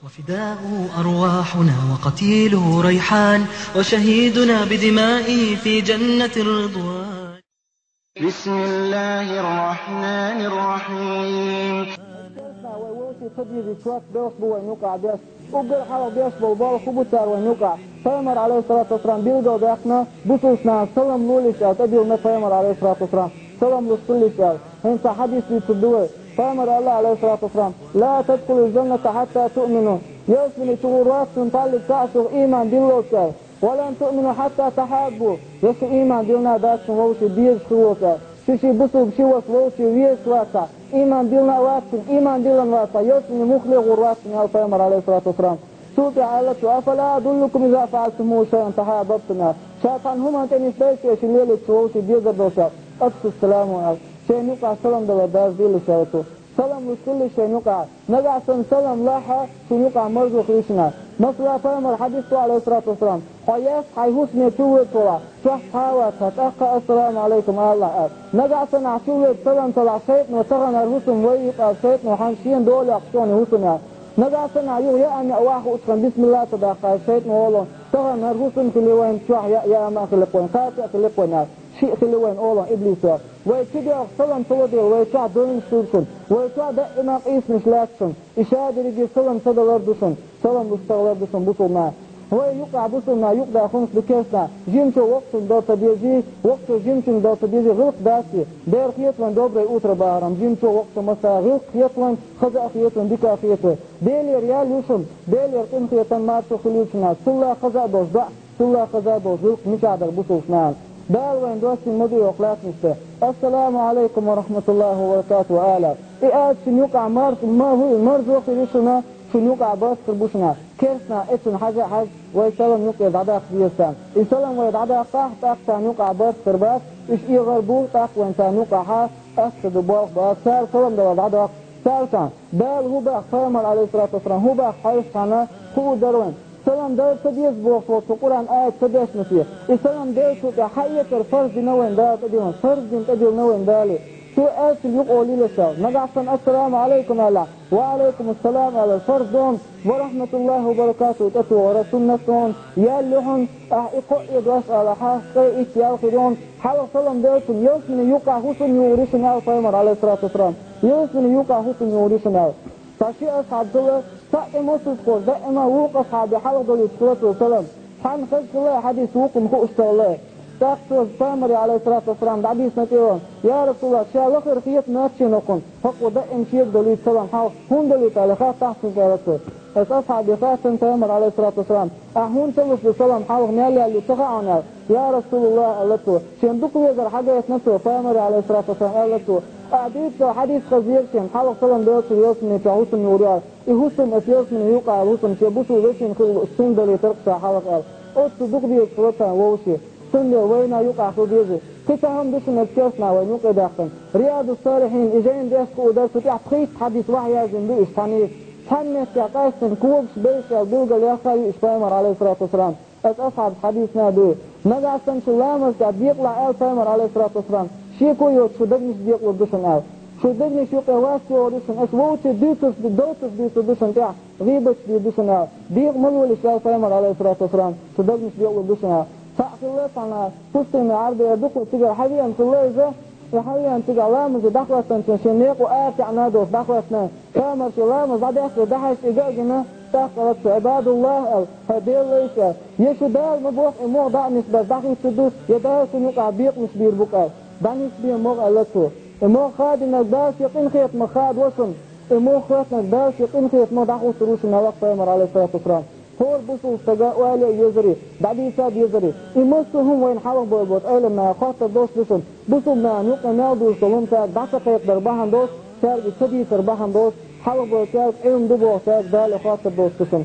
وفداء أرواحنا وقتيله ريحان وشهيدنا بدمائه في جنة الرضوان. بسم الله الرحمن الرحيم. Peygamber aleyhissalatu vesselam bilgo dakna bususna salam luliša tabil na Peygamber aleyhissalatu vesselam salam luliša hensa hadisi tudue Peygamber Allah aleyhissalatu vesselam la tadkhulu jannata hatta tu'minu yasmini tuguratun talik ta'su iman billoka ولن تؤمنوا حتى تحابوا يسو إيمان دلنا داشن ووشي بيز خلوكا ششي بسوب شوس ووشي ويس واتا إيمان دلنا واتن إيمان دلنا واتا يسمي مخلق واتن يا الفيمر عليه الصلاة والسلام سوطي عالته أفلا أدلكم إذا فعلتموا شيئا تحاببتنا شاطان هم أنتني سيسي شليلك ووشي بيزر دوشا أكس السلام عليكم شيء نقع سلام دو داز ديل شاوتو سلام لكل شيء نقع نقع سلام لاحة شيء نقع مرزو خليشنا مثلا فيمر حديثه عليه الصلاة والسلام قياس حيوسني توي طلع شح حاوة تتأخى السلام عليكم الله نقع سنع توي سلام طلع شيطن وتغنى الهسن ويقع شيطن وحنشين دول يقشون هسن نقع سنع يا أمي أواخ أتخن بسم الله تداخل الشيطن والله تغنى الهسن في لوين شح يا أما خلقوين كاتي خلقوين شيء خلوين أولا إبليس ويكدي سلام تودي ويشع دون سورسن ويشع دائما قيس مشلاتسن إشادة رجي سلام تدلردسن سلام مستغلردسن بطلنا ويقع بطلنا يقع خمس بكيسنا جيمشو وقت دوت بيجي وقت جيمشو دوت بيجي غلق داسي دير خيطلن دوبري أوتر بارم جيمشو وقت مسا غلق خيطلن خزا خيطلن ديكا خيطلن ديلير يال يوشن ديلير قم خيطن مارشو خليوشنا سلا خزا دوش دع سلا خزا دوش غلق مشعدر بطلنا دار وين دوستي مدي وخلاص نسته السلام عليكم ورحمة الله وبركاته آلاف إياد شنيوقع مرز ما هو مرز وقت ريشنا شنيوقع باس كربوشنا كيرسنا إتن حاجة ويسلم يوقع دعدا خبيرسان يسلم ويدعدا قاح تاقتا نيوقع باس كرباس إش إيه غربو تاق وانتا نيوقع ها أسد باق باس سال سلم دوا دعدا سالسان دال هو باق فيمر عليه الصلاة والسلام هو باق حيث خانا هو دروين سلام دار تديس بوفوت القرآن آية تديس نسيه السلام دار شو حقيقة الفرز نوين دار تديون فرز تديون نوين دالي شو آسل يقولي لسا نقعصن السلام عليكم الله وعليكم السلام على الفرز دون ورحمة الله وبركاته تتو ورسول نسون ياللهم إقائد واسأل حاسقي إتياخدون حاول سلام داركم يوسمن يوقع حسن يوريشن على فيمر عليه الصلاة والسلام يوسمن يوقع حسن يوريشن على فشي أصحاب دولة دائما تذكر دائما وقف أصحابي حلقة الصلاة والسلام حان خلق الله حديث وقم كؤشت الله تاقصد فامري عليه الصلاة والسلام بعديس نتيوان يا رسول الله شاء لخير خيط ماتشي نقن فقو دائم شيك دولي السلام حاول هون دولي تالخات تحسن كاركتر اس أصحابي خاتن فامر عليه الصلاة والسلام هون تلف بالسلام حاول نالي اللي تقعنا يا رسول الله قالته شندوك يقدر حاجة يتنسوا فامري عليه الصلاة والسلام قالته أعديت حديث خزير شن حاول سلام دوسر يوسن تعوسن يوريال يهوسن أسيوسن يوقع يهوسن شبوسو وشن السن دولي ترقصا حاول قال أوتو دوك بيك سلطان ووشي سن وينا يوقع خبيزي كتاهم دوشن أبكيسنا وينوق داخل رياض الصالحين إجاين ديسكو ودرسو تحقيق حديث وحيا زندو إشتانيك حنس يا قاسن كوبش بيش البلغة ليخاي إشفايمر عليه الصلاة والسلام أصحاب حديثنا دي نقاسن شلامز بيطلع فايمر عليه الصلاة والسلام شيكو يوت شو دقنش بيقلو دوشن شو دقنش يوقع واسي ودوشن ووتي دوتس بيتو دوشن تاع غيبش بي دوشن بيق ملولي شاو فايمر عليه الصلاة والسلام شو دقنش بيقلو دوشن فأخي الله فانا تستمي عرضي يدوكو تيجر حبيا انت الله إذا وحبيا انت لامز دخلة تنشنيق وآتي عنادوس دخلة سنان فامر شو لامز بعد يحكي دحش إجاجنا تاقلت عباد الله هدير ليس يشو دال مبوح اموغ دعنس بس دخل سدوس يدال سنوقع بيق مش بير بقال دعنس بيه موغ ألتو اموغ خاد انك داس يقين خيط مخاد وصن اموغ خاد انك داس يقين خيط مو دخل سروش نواق فامر عليه الصلاة والسلام هو البصول تقاء والي يزري بعد يساد يزري يمسهم وين حلق بويبوت اي لما خاطر دوس بسن بصول ما نوقع ناودو الصلون تاك دعسة قيق درباهن دوس تاك بسدي ترباهن دوس حلق بويبوت ايهم دبو تاك دالي خاطر دوس بسن